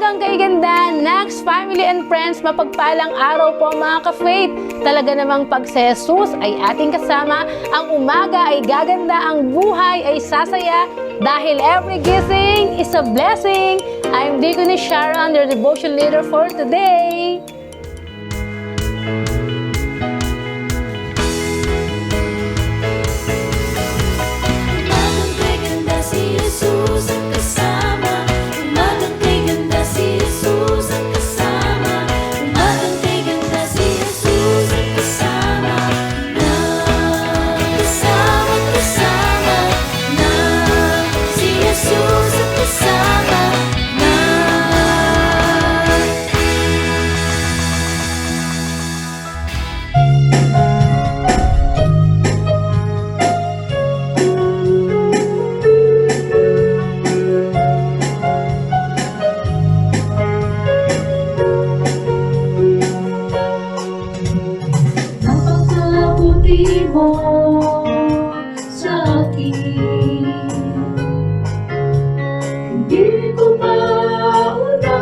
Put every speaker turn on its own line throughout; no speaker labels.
umagang kaiganda, Nax family and friends, mapagpalang araw po mga ka-faith. Talaga namang pag si Jesus ay ating kasama, ang umaga ay gaganda, ang buhay ay sasaya, dahil every gising is a blessing. I'm Deaconess Sharon, your devotion leader for today.
Mo sa akin, hindi ko maunawaan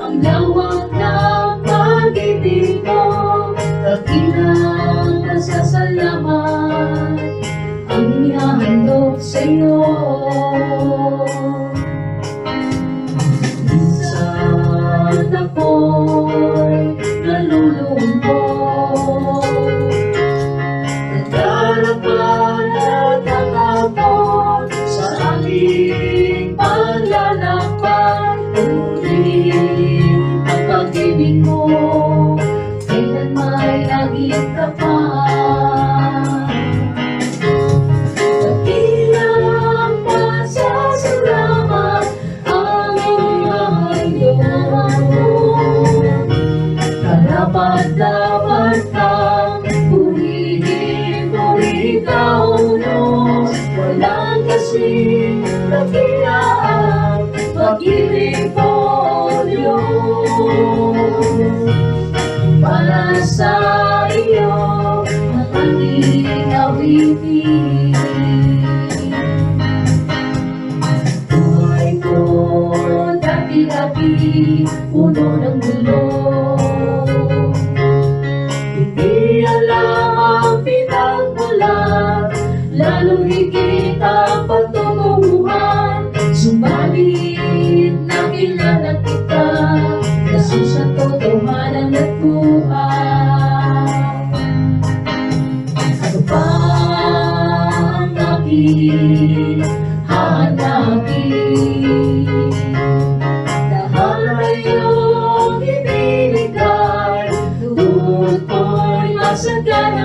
ang lawak ng pag-ibig mo. Dakilang pasasalamat ang inihahandog sa'yo. Minsan ako'y nalulungkot, sa aking paglalakbay, tuloy ang pag-ibig mo, kailan may laging tapat. Dakilang pasasalamat ang inihahandog, karapat-dapat kang purihin, ikaw Diyos, walang kasing dakilaan, pag-ibig mo Diyos. Para sa iyo ang ating awitin, buhay ko dati-dati, puno ng gulo. Hindi alam ang pinagmulan, lalo higit ang pagtutunguhan. Subalit nakilala kita, Jesus ang totohanan at buhay. Ano pa ang aking hahanapin? Dahil na iyong ibinigay, doon ko'y masagana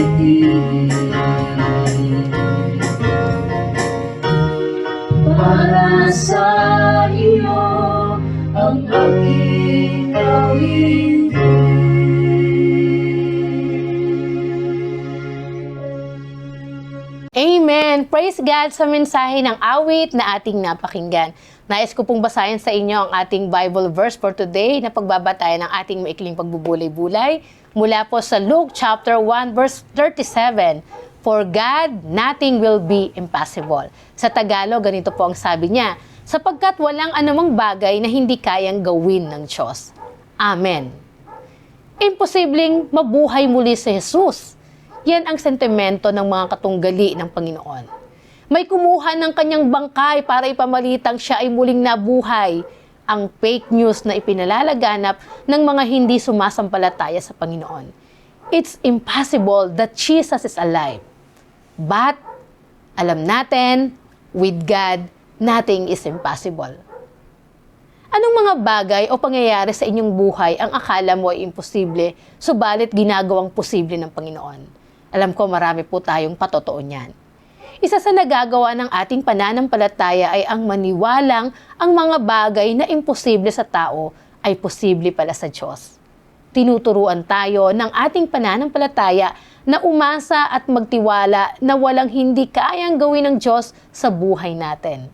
ibigin para sa iyo ang aking gawin.
Amen! Praise God sa mensahe ng awit na ating napakinggan. Nais ko pong basahin sa inyo ang ating Bible verse for today na pagbabatayan ng ating maikling pagbubulay-bulay mula po sa Luke chapter 1 verse 37. For God, nothing will be impossible. Sa Tagalog, ganito po ang sabi niya, sapagkat walang anumang bagay na hindi kayang gawin ng Diyos. Amen. Imposibleng mabuhay muli si Jesus. Yan ang sentimento ng mga katunggali ng Panginoon. May kumuha ng kanyang bangkay para ipamalitang siya ay muling nabuhay. Ang fake news na ipinalalaganap ng mga hindi sumasampalataya sa Panginoon. It's impossible that Jesus is alive. But, alam natin, with God, nothing is impossible. Anong mga bagay o pangyayari sa inyong buhay ang akala mo ay imposible, subalit ginagawang posible ng Panginoon? Alam ko marami po tayong patotoo niyan. Isa sa nagagawa ng ating pananampalataya ay ang maniwalang ang mga bagay na imposible sa tao ay posible pala sa Diyos. Tinuturuan tayo ng ating pananampalataya na umasa at magtiwala na walang hindi kayang gawin ng Diyos sa buhay natin.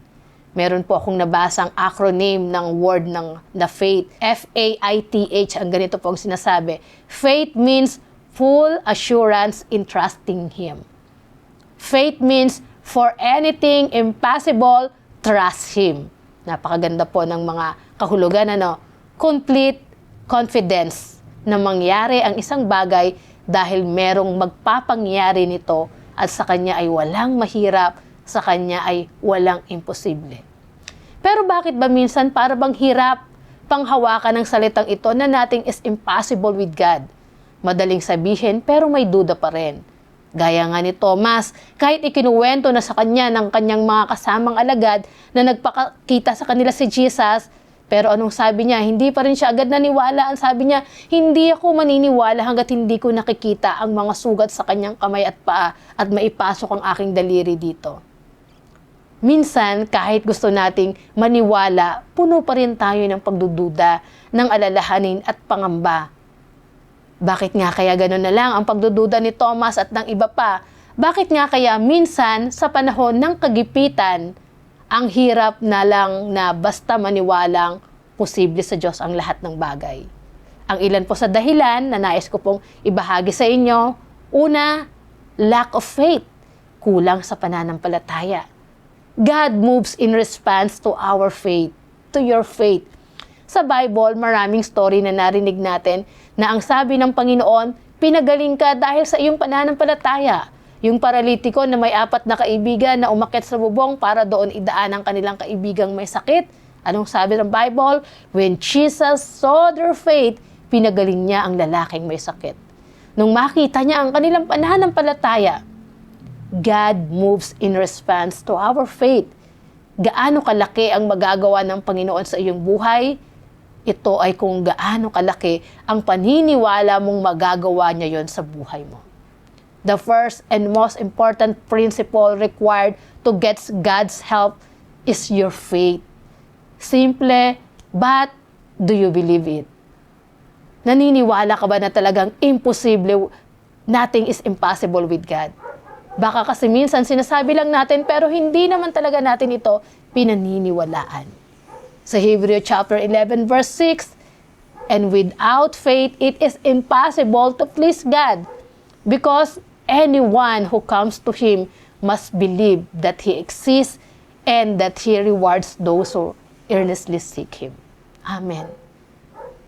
Meron po akong nabasang acronym ng word na faith. F-A-I-T-H, ang ganito po ang sinasabi. Faith means full assurance in trusting Him. Faith means for anything impossible, trust Him. Napakaganda po ng mga kahulugan, complete confidence na mangyari ang isang bagay dahil merong magpapangyari nito at sa Kanya ay walang mahirap, sa Kanya ay walang imposible. Pero bakit ba minsan para bang hirap panghawakan ng salitang ito na nating is impossible with God? Madaling sabihin pero may duda pa rin. Gaya nga ni Thomas, kahit ikinuwento na sa kanya ng kanyang mga kasamang alagad na nagpakita sa kanila si Jesus, pero anong sabi niya? Hindi pa rin siya agad naniwala. Ang sabi niya, hindi ako maniniwala hanggat hindi ko nakikita ang mga sugat sa kanyang kamay at paa at maipasok ang aking daliri dito. Minsan, kahit gusto nating maniwala, puno pa rin tayo ng pagdududa, ng alalahanin at pangamba. Bakit nga kaya gano'n na lang ang pagdududa ni Thomas at ng iba pa? Bakit nga kaya minsan sa panahon ng kagipitan, ang hirap na lang na basta maniwalang posible sa Diyos ang lahat ng bagay? Ang ilan po sa dahilan na nais ko pong ibahagi sa inyo. Una, lack of faith. Kulang sa pananampalataya. God moves in response to our faith, to your faith. Sa Bible, maraming story na narinig natin na ang sabi ng Panginoon, pinagaling ka dahil sa iyong pananampalataya. Yung paralitiko na may 4 na kaibigan na umakyat sa bubong para doon idaan ang kanilang kaibigang may sakit. Anong sabi ng Bible? When Jesus saw their faith, pinagaling niya ang lalaking may sakit. Nung makita niya ang kanilang pananampalataya, God moves in response to our faith. Gaano kalaki ang magagawa ng Panginoon sa iyong buhay? Ito ay kung gaano kalaki ang paniniwala mong magagawa niya yon sa buhay mo. The first and most important principle required to get God's help is your faith. Simple, but do you believe it? Naniniwala ka ba na talagang imposible, nothing is impossible with God? Baka kasi minsan sinasabi lang natin pero hindi naman talaga natin ito pinaniniwalaan. Sa Hebrew chapter 11 verse 6, and without faith it is impossible to please God, because anyone who comes to Him must believe that He exists and that He rewards those who earnestly seek Him. Amen.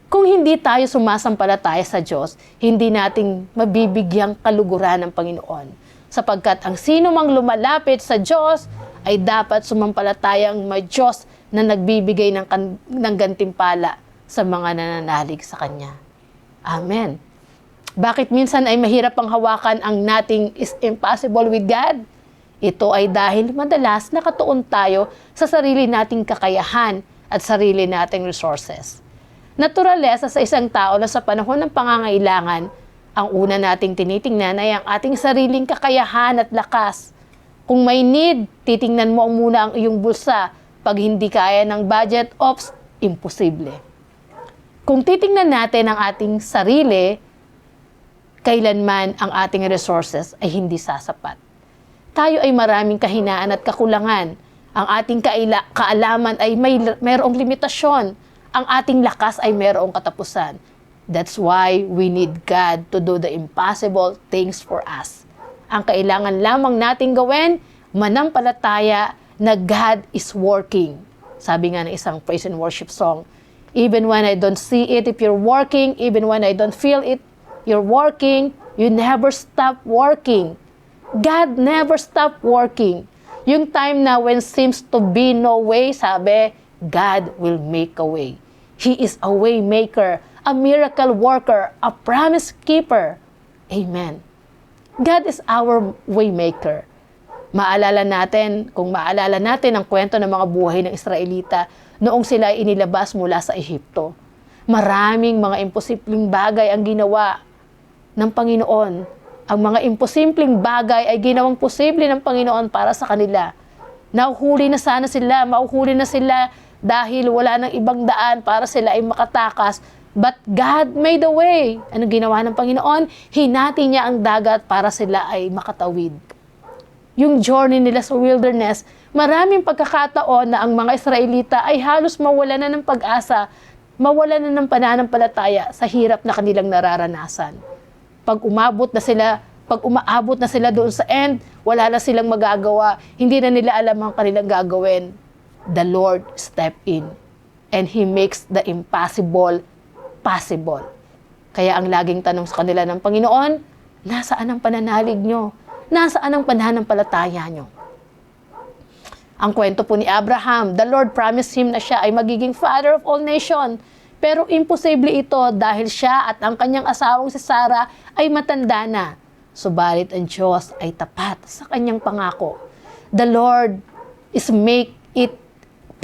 Kung hindi tayo sumasampalataya sa Diyos, hindi nating mabibigyang kaluguran ng Panginoon. Sapagkat ang sino mang lumalapit sa Diyos ay dapat sumampalatayang may Diyos na nagbibigay ng gantimpala sa mga nananalig sa Kanya. Amen. Bakit minsan ay mahirap ang hawakan ang nothing is impossible with God? Ito ay dahil madalas nakatuon tayo sa sarili nating kakayahan at sarili nating resources. Naturalesa sa isang tao na sa panahon ng pangangailangan, Ang una nating tinitingnan ay ang ating sariling kakayahan at lakas. Kung may need, titingnan mo muna ang iyong bulsa. Pag hindi kaya ng budget, ops, imposible. Kung titingnan natin ang ating sarili, kailanman ang ating resources ay hindi sasapat. Tayo ay maraming kahinaan at kakulangan. Ang ating kaalaman ay mayroong limitasyon. Ang ating lakas ay mayroong katapusan. That's why we need God to do the impossible things for us. Ang kailangan lamang nating gawin, manampalataya na God is working. Sabi nga ng isang praise and worship song, even when I don't see it, if you're working, even when I don't feel it, you're working, you never stop working. God never stop working. Yung time na when seems to be no way, sabi, God will make a way. He is a way maker, a miracle worker, a promise keeper. Amen. God is our way maker. Kung maalala natin ang kwento ng mga buhay ng Israelita noong sila ay inilabas mula sa Ehipto. Maraming mga imposibleng bagay ang ginawa ng Panginoon. Ang mga imposibleng bagay ay ginawang posible ng Panginoon para sa kanila. Mauhuli na sila dahil wala nang ibang daan para sila ay makatakas. But God made a way. Anong ginawa ng Panginoon? Hinati niya ang dagat para sila ay makatawid. Yung journey nila sa wilderness, maraming pagkakataon na ang mga Israelita ay halos mawala na ng pag-asa, mawala na ng pananampalataya sa hirap na kanilang nararanasan. Pag umaabot na sila doon sa end, wala na silang magagawa, hindi na nila alam ang kanilang gagawin. The Lord step in and He makes the impossible possible. Kaya ang laging tanong sa kanila ng Panginoon, nasaan ang pananalig nyo? Nasaan ang pananampalataya nyo? Ang kwento po ni Abraham, the Lord promised him na siya ay magiging father of all nations. Pero imposible ito dahil siya at ang kanyang asawang si Sarah ay matanda na. Subalit ang Diyos ay tapat sa kanyang pangako. The Lord is make it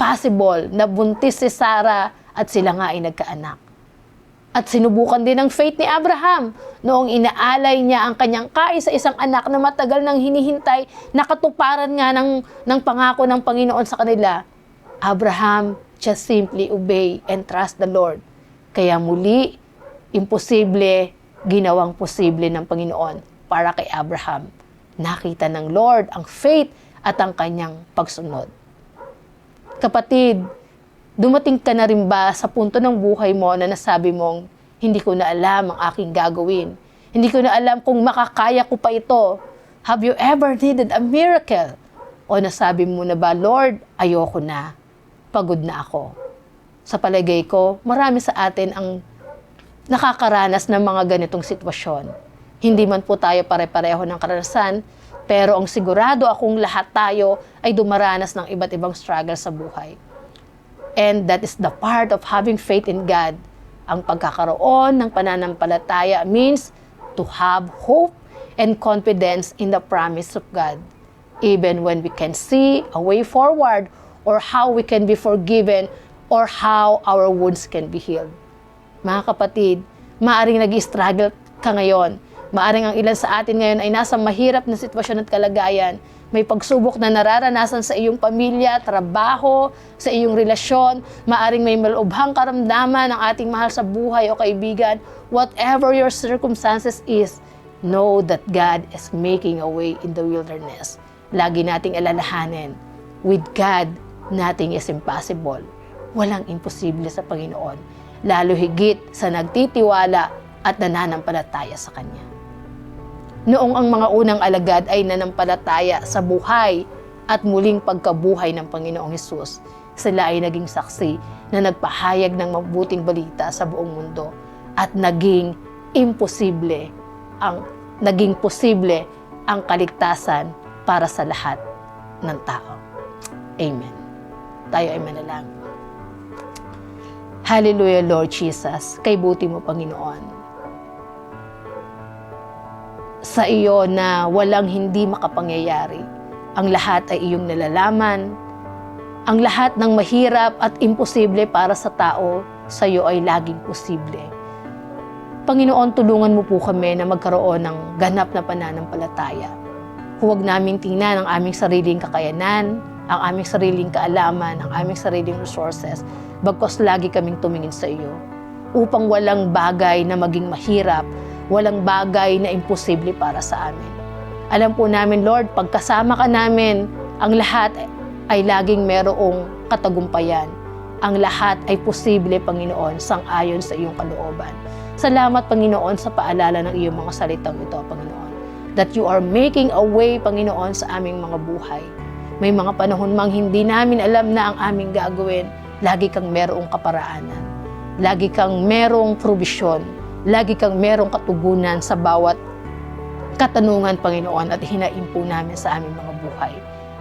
possible na buntis si Sarah at sila nga ay nagkaanak. At sinubukan din ng faith ni Abraham noong inaalay niya ang kanyang kaisa-isang anak na matagal nang hinihintay, nakatuparan nga ng pangako ng Panginoon sa kanila. Abraham just simply obey and trust the Lord. Kaya muli, imposible, ginawang posible ng Panginoon para kay Abraham. Nakita ng Lord ang faith at ang kanyang pagsunod. Kapatid, dumating ka na rin ba sa punto ng buhay mo na nasabi mong, hindi ko na alam ang aking gagawin. Hindi ko na alam kung makakaya ko pa ito. Have you ever needed a miracle? O nasabi mo na ba, Lord, ayoko na. Pagod na ako. Sa palagay ko, marami sa atin ang nakakaranas ng mga ganitong sitwasyon. Hindi man po tayo pare-pareho ng karanasan, pero ang sigurado akong lahat tayo ay dumaranas ng iba't ibang struggle sa buhay. And that is the part of having faith in God. Ang pagkakaroon ng pananampalataya means to have hope and confidence in the promise of God. Even when we can see a way forward or how we can be forgiven or how our wounds can be healed. Mga kapatid, maaring nag-struggle ka ngayon. Maaring ang ilan sa atin ngayon ay nasa mahirap na sitwasyon at kalagayan. May pagsubok na nararanasan sa iyong pamilya, trabaho, sa iyong relasyon. Maaring may malubhang karamdaman ng ating mahal sa buhay o kaibigan. Whatever your circumstances is, know that God is making a way in the wilderness. Lagi nating alalahanin, with God, nothing is impossible. Walang imposible sa Panginoon. Lalo higit sa nagtitiwala at nananampalataya sa Kanya. Noong ang mga unang alagad ay nanampalataya sa buhay at muling pagkabuhay ng Panginoong Hesus, sila ay naging saksi na nagpahayag ng mabuting balita sa buong mundo at naging posible ang kaligtasan para sa lahat ng tao. Amen. Tayo ay manalangin. Hallelujah, Lord Jesus. Kay buti mo, Panginoon. Sa iyo na walang hindi makapangyayari. Ang lahat ay iyong nalalaman. Ang lahat ng mahirap at imposible para sa tao, sa iyo ay laging posible. Panginoon, tulungan mo po kami na magkaroon ng ganap na pananampalataya. Huwag namin tingnan ang aming sariling kakayanan, ang aming sariling kaalaman, ang aming sariling resources, bagkus lagi kaming tumingin sa iyo, upang walang bagay na maging mahirap, walang bagay na imposible para sa amin. Alam po namin, Lord, pagkasama ka namin, ang lahat ay laging merong katagumpayan. Ang lahat ay posible, Panginoon, sang-ayon sa iyong kalooban. Salamat, Panginoon, sa paalala ng iyong mga salitang ito, Panginoon, that you are making a way, Panginoon, sa aming mga buhay. May mga panahon mang hindi namin alam na ang aming gagawin, lagi kang merong kaparaanan. Lagi kang merong provision. Lagi kang merong katugunan sa bawat katanungan, Panginoon, at hinain po namin sa aming mga buhay.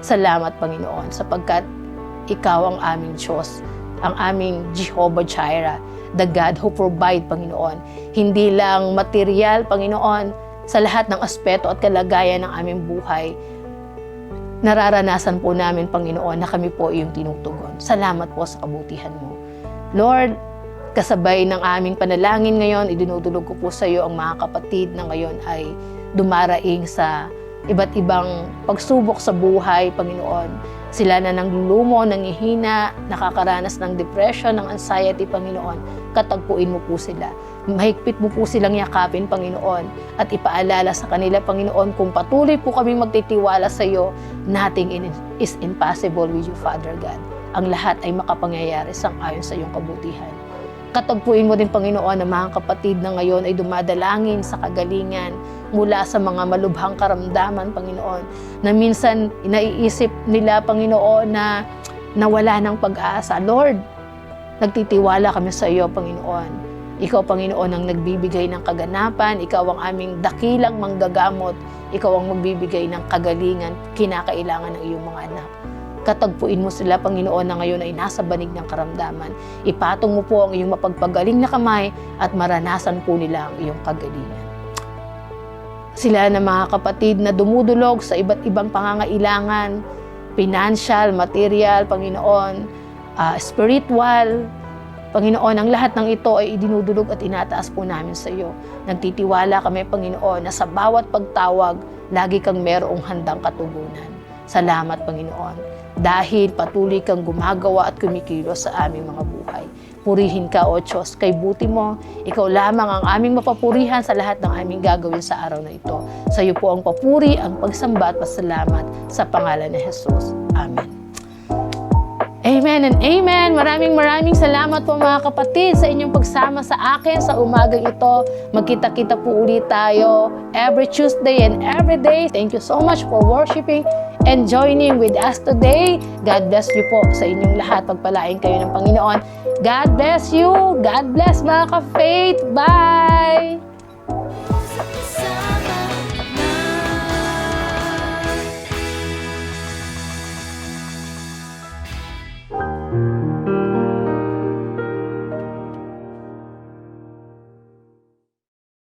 Salamat, Panginoon, sapagkat ikaw ang aming Diyos, ang aming Jehovah Jireh, the God who provide, Panginoon. Hindi lang material, Panginoon, sa lahat ng aspeto at kalagayan ng aming buhay, nararanasan po namin, Panginoon, na kami po iyong tinutugon. Salamat po sa kabutihan mo. Lord, kasabay ng aming panalangin ngayon, idinudulog ko po sa iyo ang mga kapatid na ngayon ay dumaraing sa iba't ibang pagsubok sa buhay, Panginoon. Sila na nanglulumo, nangihina, nakakaranas ng depression, ng anxiety, Panginoon. Katagpuin mo po sila. Mahigpit mo po silang yakapin, Panginoon. At ipaalala sa kanila, Panginoon, kung patuloy po kaming magtitiwala sa iyo, nothing is impossible with you, Father God. Ang lahat ay makapangyayari sang-ayon sa iyong kabutihan. Katagpuin mo din, Panginoon, ang mga kapatid na ngayon ay dumadalangin sa kagalingan mula sa mga malubhang karamdaman, Panginoon, na minsan naiisip nila, Panginoon, na nawala ng pag-asa. Lord, nagtitiwala kami sa iyo, Panginoon. Ikaw, Panginoon, ang nagbibigay ng kaganapan. Ikaw ang aming dakilang manggagamot. Ikaw ang magbibigay ng kagalingan, kinakailangan ng iyong mga anak. Katagpuin mo sila, Panginoon, na ngayon ay nasa banig ng karamdaman. Ipatong mo po ang iyong mapagpagaling na kamay at maranasan po nila ang iyong kagalingan. Sila na mga kapatid na dumudulog sa iba't ibang pangangailangan, financial, material, Panginoon, spiritual, Panginoon, ang lahat ng ito ay idinudulog at inataas po namin sa iyo. Nagtitiwala kami, Panginoon, na sa bawat pagtawag, lagi kang merong handang katugunan. Salamat, Panginoon, dahil patuloy kang gumagawa at kumikilos sa aming mga buhay. Purihin ka, O Diyos, kay buti mo. Ikaw lamang ang aming mapapurihan sa lahat ng aming gagawin sa araw na ito. Sa iyo po ang papuri, ang pagsamba at pasalamat sa pangalan ni Jesus. Amen. Amen and amen. Maraming salamat po mga kapatid sa inyong pagsama sa akin sa umagang ito. Magkita-kita po ulit tayo every Tuesday and every day. Thank you so much for worshiping and joining with us today. God bless you po sa inyong lahat. Pagpalain kayo ng Panginoon. God bless you. God bless mga ka-faith. Bye!